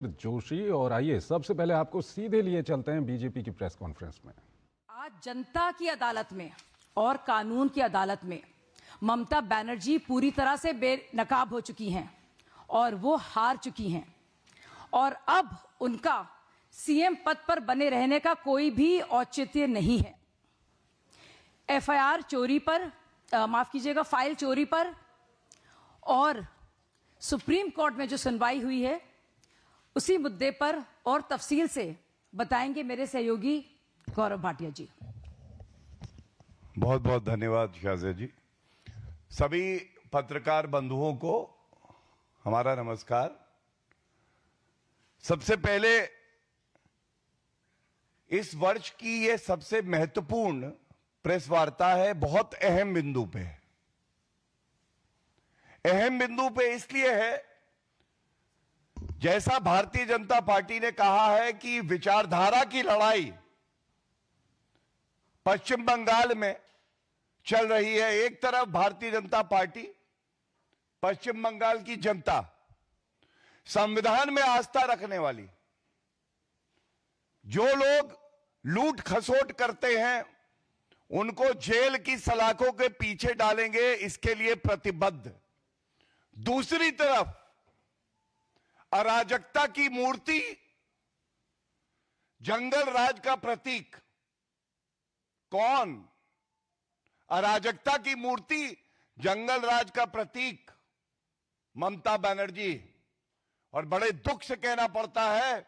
जोशी। और आइए सबसे पहले आपको सीधे लिए चलते हैं बीजेपी की प्रेस कॉन्फ्रेंस में। आज जनता की अदालत में और कानून की अदालत में ममता बनर्जी पूरी तरह से बेनकाब हो चुकी हैं और वो हार चुकी हैं और अब उनका सीएम पद पर बने रहने का कोई भी औचित्य नहीं है। एफआईआर चोरी पर माफ कीजिएगा, फाइल चोरी पर और सुप्रीम कोर्ट में जो सुनवाई हुई है उसी मुद्दे पर और तफसील से बताएंगे मेरे सहयोगी गौरव भाटिया जी। बहुत बहुत धन्यवाद शाहज़ेब जी। सभी पत्रकार बंधुओं को हमारा नमस्कार। सबसे पहले इस वर्ष की यह सबसे महत्वपूर्ण प्रेस वार्ता है, बहुत अहम बिंदु पे है। अहम बिंदु पे इसलिए है, जैसा भारतीय जनता पार्टी ने कहा है कि विचारधारा की लड़ाई पश्चिम बंगाल में चल रही है। एक तरफ भारतीय जनता पार्टी, पश्चिम बंगाल की जनता संविधान में आस्था रखने वाली, जो लोग लूट खसोट करते हैं उनको जेल की सलाखों के पीछे डालेंगे, इसके लिए प्रतिबद्ध। दूसरी तरफ अराजकता की मूर्ति, जंगल राज का प्रतीक। कौन? अराजकता की मूर्ति, जंगल राज का प्रतीक ममता बनर्जी। और बड़े दुख से कहना पड़ता है,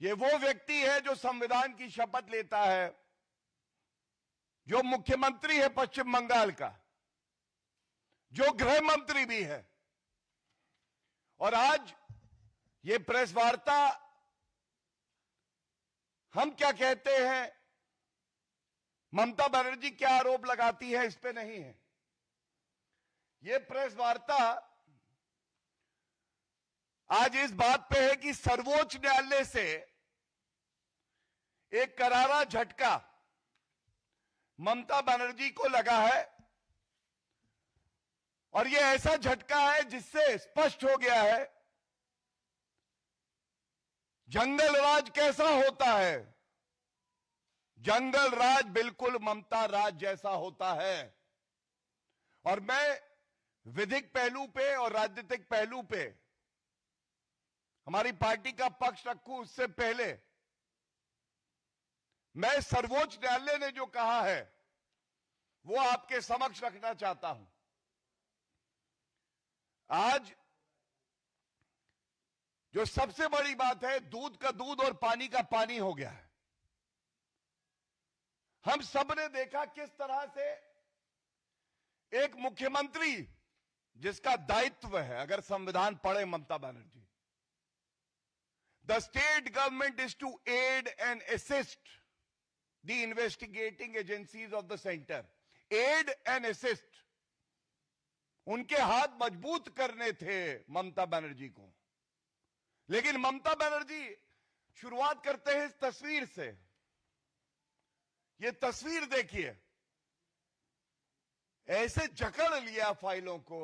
यह वो व्यक्ति है जो संविधान की शपथ लेता है, जो मुख्यमंत्री है पश्चिम बंगाल का, जो गृह मंत्री भी है। और आज ये प्रेस वार्ता, हम क्या कहते हैं, ममता बनर्जी क्या आरोप लगाती है, इस पे नहीं है। ये प्रेस वार्ता आज इस बात पे है कि सर्वोच्च न्यायालय से एक करारा झटका ममता बनर्जी को लगा है। और यह ऐसा झटका है जिससे स्पष्ट हो गया है जंगल राज कैसा होता है। जंगल राज बिल्कुल ममता राज जैसा होता है। और मैं विधिक पहलू पे और राजनीतिक पहलू पे हमारी पार्टी का पक्ष रखूं, उससे पहले मैं सर्वोच्च न्यायालय ने जो कहा है वो आपके समक्ष रखना चाहता हूं। आज जो सबसे बड़ी बात है, दूध का दूध और पानी का पानी हो गया है। हम सब ने देखा किस तरह से एक मुख्यमंत्री जिसका दायित्व है, अगर संविधान पढ़े Mamata Banerjee, the state government is to aid and assist the investigating agencies of the centre. Aid and assist, उनके हाथ मजबूत करने थे ममता बनर्जी को। लेकिन ममता बनर्जी शुरुआत करते हैं इस तस्वीर से। यह तस्वीर देखिए, ऐसे जकड़ लिया फाइलों को,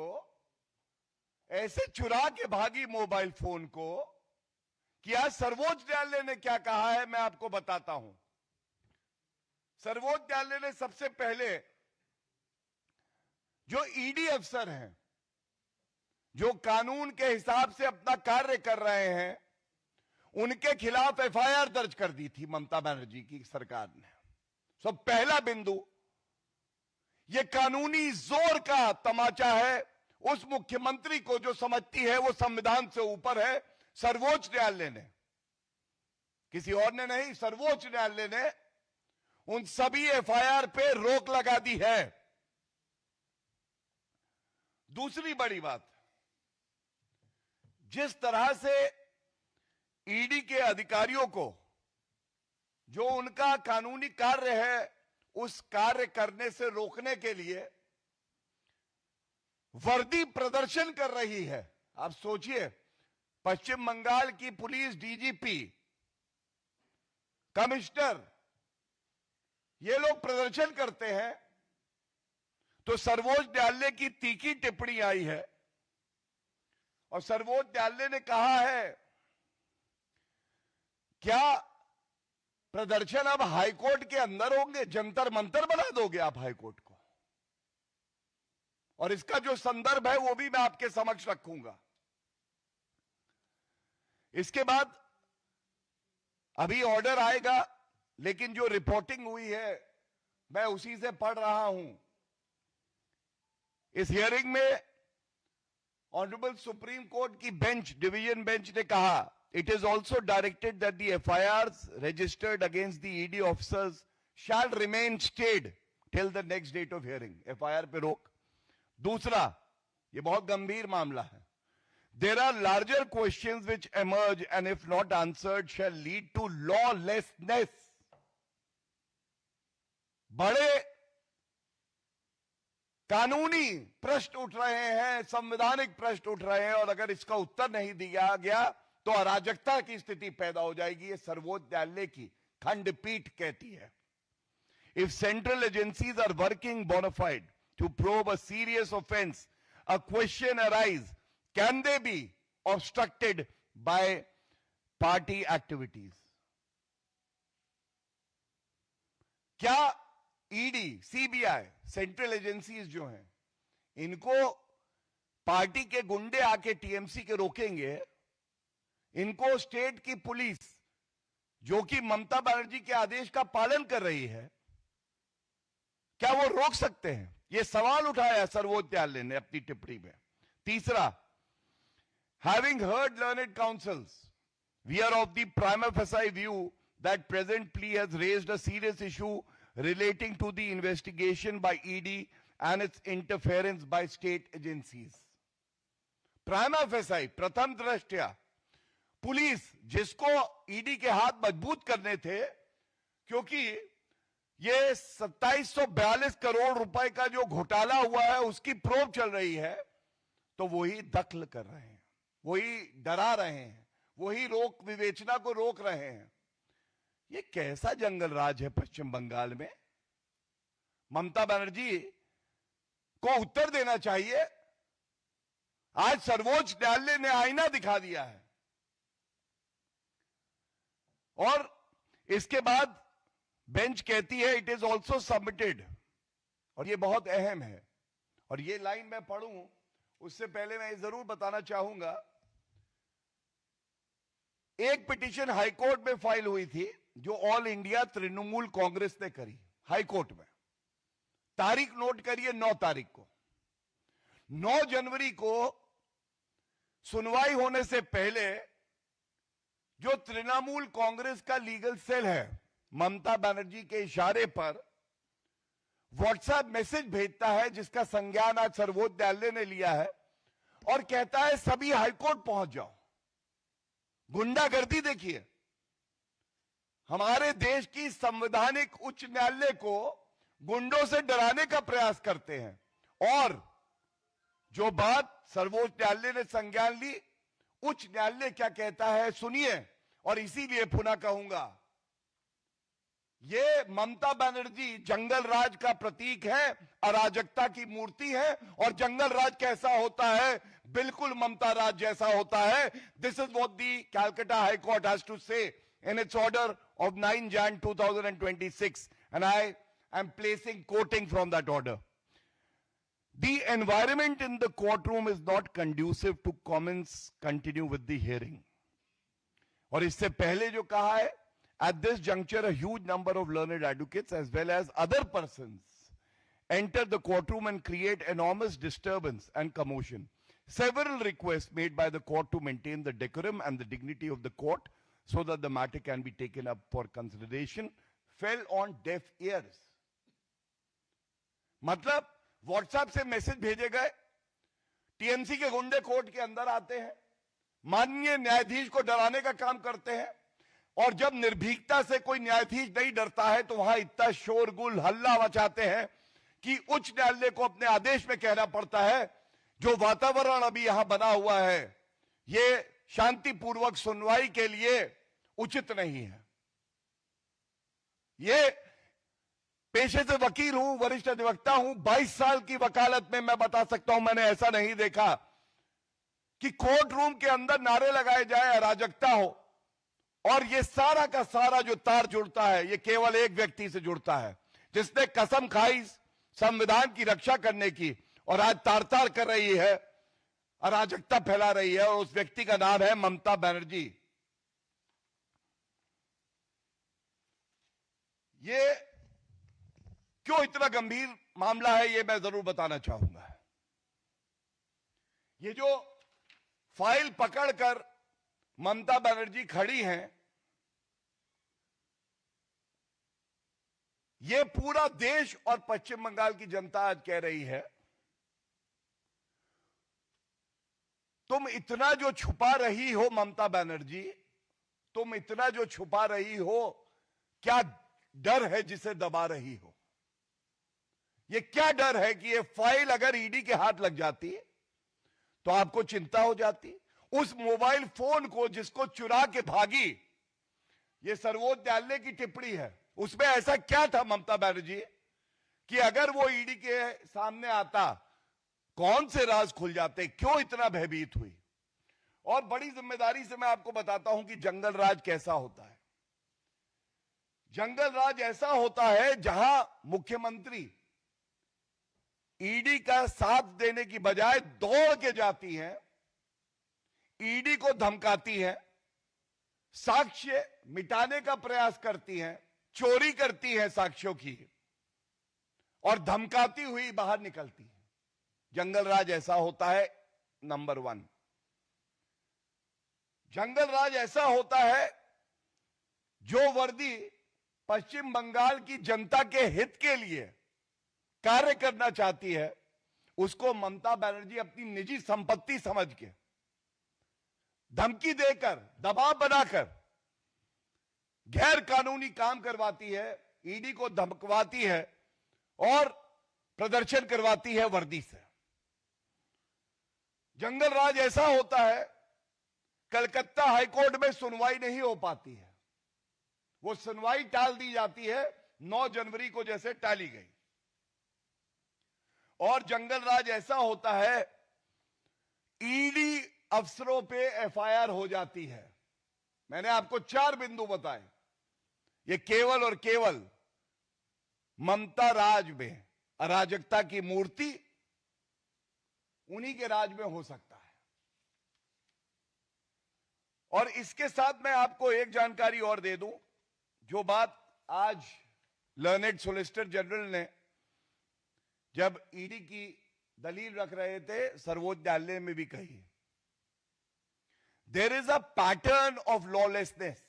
ऐसे चुरा के भागी मोबाइल फोन को, कि आज सर्वोच्च न्यायालय ने क्या कहा है मैं आपको बताता हूं। सर्वोच्च न्यायालय ने सबसे पहले जो ईडी अफसर हैं, जो कानून के हिसाब से अपना कार्य कर रहे हैं, उनके खिलाफ एफआईआर दर्ज कर दी थी ममता बनर्जी की सरकार ने। सब पहला बिंदु, यह कानूनी जोर का तमाचा है उस मुख्यमंत्री को जो समझती है वो संविधान से ऊपर है। सर्वोच्च न्यायालय ने, किसी और ने नहीं, सर्वोच्च न्यायालय ने उन सभी एफआईआर पे रोक लगा दी है। दूसरी बड़ी बात, जिस तरह से ईडी के अधिकारियों को जो उनका कानूनी कार्य है उस कार्य करने से रोकने के लिए वर्दी प्रदर्शन कर रही है। आप सोचिए, पश्चिम बंगाल की पुलिस डीजीपी, कमिश्नर, ये लोग प्रदर्शन करते हैं तो सर्वोच्च न्यायालय की तीखी टिप्पणी आई है और सर्वोच्च न्यायालय ने कहा है, क्या प्रदर्शन अब हाईकोर्ट के अंदर होंगे? जंतर मंतर बना दोगे आप हाईकोर्ट को? और इसका जो संदर्भ है वो भी मैं आपके समक्ष रखूंगा। इसके बाद अभी ऑर्डर आएगा, लेकिन जो रिपोर्टिंग हुई है मैं उसी से पढ़ रहा हूं। इस हियरिंग में ऑनरेबल सुप्रीम कोर्ट की बेंच, डिवीजन बेंच ने कहा, it is also directed that the FIRs registered against the ED officers shall remain stayed till the next date of hearing. FIR पे रोक। दूसरा, ये बहुत गंभीर मामला है, there are larger questions which emerge and if not answered shall lead to lawlessness। बड़े कानूनी प्रश्न उठ रहे हैं, संवैधानिक प्रश्न उठ रहे हैं, और अगर इसका उत्तर नहीं दिया गया तो अराजकता की स्थिति पैदा हो जाएगी। ये सर्वोच्च न्यायालय की खंडपीठ कहती है। If central agencies are working bona fide to probe a serious offense, a question arises, can they be obstructed by party activities? क्या ईडी, सीबीआई, सेंट्रल एजेंसीज जो हैं, इनको पार्टी के गुंडे आके टीएमसी के रोकेंगे? इनको स्टेट की पुलिस, जो कि ममता बनर्जी के आदेश का पालन कर रही है, क्या वो रोक सकते हैं? ये सवाल उठाया सर्वोच्च न्यायालय ने अपनी टिप्पणी में। तीसरा, having heard learned counsels, we are of the prima facie view that present plea has raised a serious issue relating to the investigation by ED and its interference by state agencies। Prima facie, प्रथम दृष्टया, police जिसको ED के हाथ मजबूत करने थे, क्योंकि ये 2742 करोड़ रुपए का जो घोटाला हुआ है उसकी प्रोब चल रही है, तो वही दखल कर रहे हैं, वही डरा रहे हैं, वही रोक विवेचना को रोक रहे हैं। ये कैसा जंगल राज है पश्चिम बंगाल में? ममता बनर्जी को उत्तर देना चाहिए। आज सर्वोच्च न्यायालय ने आईना दिखा दिया है। और इसके बाद बेंच कहती है, इट इज ऑल्सो सबमिटेड, और ये बहुत अहम है, और ये लाइन मैं पढ़ूं उससे पहले मैं जरूर बताना चाहूंगा, एक पिटीशन हाईकोर्ट में फाइल हुई थी जो ऑल इंडिया तृणमूल कांग्रेस ने करी हाईकोर्ट में। तारीख नोट करिए, 9 तारीख को, 9 जनवरी को सुनवाई होने से पहले जो तृणमूल कांग्रेस का लीगल सेल है, ममता बनर्जी के इशारे पर व्हाट्सएप मैसेज भेजता है, जिसका संज्ञान आज सर्वोच्च न्यायालय ने लिया है, और कहता है सभी हाईकोर्ट पहुंच जाओ। गुंडागर्दी देखिए, हमारे देश की संवैधानिक उच्च न्यायालय को गुंडों से डराने का प्रयास करते हैं। और जो बात सर्वोच्च न्यायालय ने संज्ञान ली, उच्च न्यायालय क्या कहता है सुनिए, और इसीलिए पुनः कहूंगा, ये ममता बनर्जी जंगल राज का प्रतीक है, अराजकता की मूर्ति है, और जंगल राज कैसा होता है? बिल्कुल ममता राज जैसा होता है। This is what the Calcutta High Court has to say in its order of 9 Jan 2026, and I am placing quoting from that order. The environment in the courtroom is not conducive to comments continue with the hearing. और इससे पहले जो कहा है, at this juncture a huge number of learned advocates as well as other persons enter the courtroom and create enormous disturbance and commotion. Several requests made by the court to maintain the decorum and the dignity of the court so that the matter can be taken up for consideration fell on deaf ears. मतलब WhatsApp से message भेजे गए, TMC के गुंडे court के अंदर आते हैं, माननीय न्यायाधीश को डराने का काम करते हैं, और जब निर्भीकता से कोई न्यायाधीश नहीं डरता है तो वहां इतना शोरगुल हल्ला मचाते हैं कि उच्च न्यायालय को अपने आदेश में कहना पड़ता है, जो वातावरण अभी यहां बना हुआ है ये शांतिपूर्वक सुनवाई के लिए उचित नहीं है। ये पेशे से वकील हूं, वरिष्ठ अधिवक्ता हूं, 22 साल की वकालत में मैं बता सकता हूं, मैंने ऐसा नहीं देखा कि कोर्ट रूम के अंदर नारे लगाए जाए, अराजकता हो, और ये सारा का सारा जो तार जुड़ता है ये केवल एक व्यक्ति से जुड़ता है जिसने कसम खाई संविधान की रक्षा करने की और आज तार तार कर रही है, अराजकता फैला रही है, और उस व्यक्ति का नाम है ममता बनर्जी। ये क्यों इतना गंभीर मामला है ये मैं जरूर बताना चाहूंगा। ये जो फाइल पकड़कर ममता बनर्जी खड़ी हैं, ये पूरा देश और पश्चिम बंगाल की जनता आज कह रही है तुम इतना जो छुपा रही हो ममता बनर्जी, तुम इतना जो छुपा रही हो, क्या डर है जिसे दबा रही हो? ये क्या डर है कि ये फाइल अगर ईडी के हाथ लग जाती तो आपको चिंता हो जाती? उस मोबाइल फोन को जिसको चुरा के भागी, ये सर्वोच्च न्यायालय की टिप्पणी है, उसमें ऐसा क्या था ममता बनर्जी कि अगर वो ईडी के सामने आता कौन से राज खुल जाते? क्यों इतना भयभीत हुई? और बड़ी जिम्मेदारी से मैं आपको बताता हूं कि जंगल राज कैसा होता है। जंगल राज ऐसा होता है जहां मुख्यमंत्री ईडी का साथ देने की बजाय दौड़ के जाती है, ईडी को धमकाती है, साक्ष्य मिटाने का प्रयास करती है, चोरी करती है साक्ष्यों की, और धमकाती हुई बाहर निकलती है। जंगल राज ऐसा होता है। नंबर 1, जंगल राज ऐसा होता है जो वर्दी पश्चिम बंगाल की जनता के हित के लिए कार्य करना चाहती है, उसको ममता बनर्जी अपनी निजी संपत्ति समझ के धमकी देकर, दबाव बनाकर गैर कानूनी काम करवाती है, ईडी को धमकवाती है और प्रदर्शन करवाती है वर्दी से। जंगल राज ऐसा होता है, कलकत्ता हाईकोर्ट में सुनवाई नहीं हो पाती है, वो सुनवाई टाल दी जाती है, 9 जनवरी को जैसे टाली गई। और जंगल राज ऐसा होता है, ईडी अफसरों पे एफआईआर हो जाती है। मैंने आपको 4 बिंदु बताए, ये केवल और केवल ममता राज में अराजकता की मूर्ति उन्हीं के राज में हो सकता है। और इसके साथ मैं आपको एक जानकारी और दे दूं, जो बात आज लर्नेड सोलिसिटर जनरल ने जब ईडी की दलील रख रहे थे सर्वोच्च न्यायालय में भी कही, there is a pattern of lawlessness.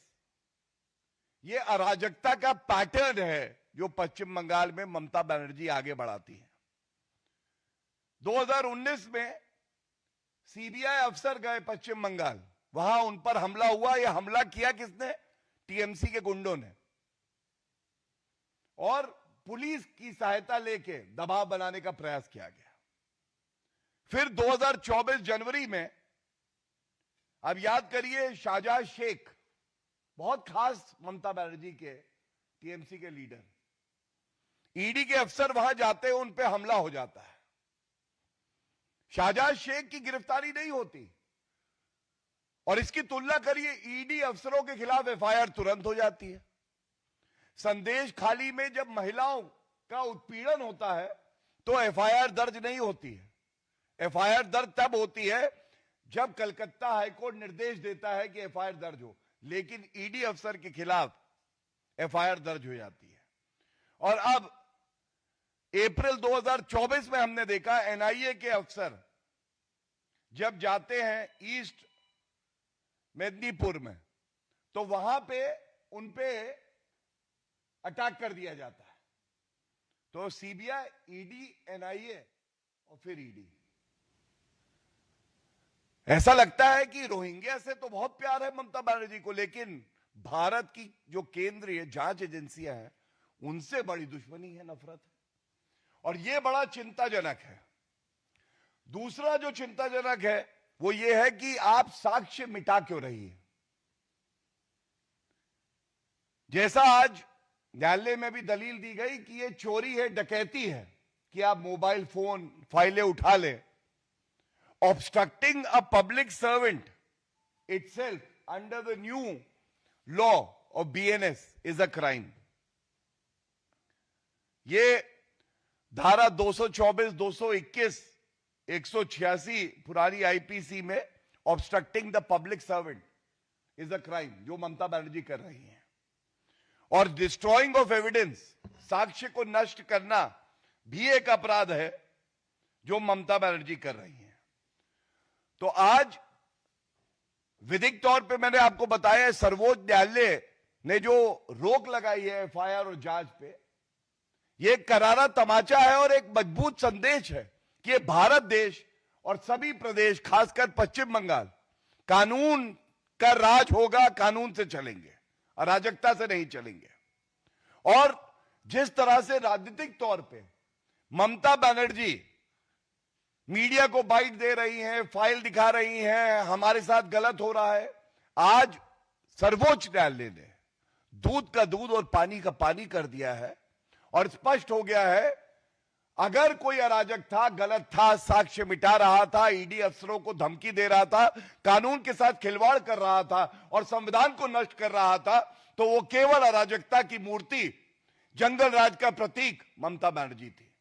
ये अराजकता का पैटर्न है जो पश्चिम बंगाल में ममता बनर्जी आगे बढ़ाती है। 2019 में सीबीआई अफसर गए पश्चिम बंगाल, वहां उन पर हमला हुआ। यह हमला किया किसने? टीएमसी के गुंडों ने, और पुलिस की सहायता लेके दबाव बनाने का प्रयास किया गया। फिर 2024 जनवरी में, अब याद करिए, शाहजहां शेख, बहुत खास ममता बनर्जी के टीएमसी के लीडर, ईडी के अफसर वहां जाते हैं, उन पे हमला हो जाता है। शाहजहां शेख की गिरफ्तारी नहीं होती, और इसकी तुलना करिए, ईडी अफसरों के खिलाफ एफआईआर तुरंत हो जाती है। संदेश खाली में जब महिलाओं का उत्पीड़न होता है तो एफआईआर दर्ज नहीं होती है। एफआईआर दर्ज तब होती है जब कलकत्ता हाईकोर्ट निर्देश देता है कि एफआईआर दर्ज हो, लेकिन ईडी अफसर के खिलाफ एफआईआर दर्ज हो जाती है। और अब अप्रैल 2024 में हमने देखा, एनआईए के अफसर जब जाते हैं ईस्ट मेदिनीपुर में, तो वहां पे उन पे अटैक कर दिया जाता है। तो सीबीआई, ईडी, एनआईए और फिर ईडी, ऐसा लगता है कि रोहिंग्या से तो बहुत प्यार है ममता बनर्जी को, लेकिन भारत की जो केंद्रीय जांच एजेंसियां हैं उनसे बड़ी दुश्मनी है, नफरत है, और यह बड़ा चिंताजनक है। दूसरा जो चिंताजनक है वो ये है कि आप साक्ष्य मिटा क्यों रही है। जैसा आज न्यायालय में भी दलील दी गई कि ये चोरी है, डकैती है कि आप मोबाइल फोन, फाइलें उठा लें, obstructing a public servant itself under the new law of BNS is a crime. ये धारा 224, 221, 186 पुरानी आईपीसी में obstructing the public servant is a crime, जो ममता बनर्जी कर रही हैं. और डिस्ट्रॉइंग ऑफ एविडेंस, साक्ष्य को नष्ट करना भी एक अपराध है जो ममता बनर्जी कर रही हैं. तो आज विधिक तौर पे मैंने आपको बताया, सर्वोच्च न्यायालय ने जो रोक लगाई है एफआईआर और जांच पे, यह एक करारा तमाचा है और एक मजबूत संदेश है कि ये भारत देश और सभी प्रदेश, खासकर पश्चिम बंगाल, कानून का राज होगा, कानून से चलेंगे, अराजकता से नहीं चलेंगे. और जिस तरह से राजनीतिक तौर पे ममता बनर्जी मीडिया को बाइट दे रही हैं, फाइल दिखा रही हैं, हमारे साथ गलत हो रहा है, आज सर्वोच्च न्यायालय ने दूध का दूध और पानी का पानी कर दिया है और स्पष्ट हो गया है, अगर कोई अराजक था, गलत था, साक्ष्य मिटा रहा था, ईडी अफसरों को धमकी दे रहा था, कानून के साथ खिलवाड़ कर रहा था और संविधान को नष्ट कर रहा था, तो वो केवल अराजकता की मूर्ति, जंगल राज का प्रतीक ममता बनर्जी थी.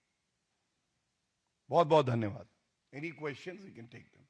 बहुत बहुत धन्यवाद. Any questions, you can take them.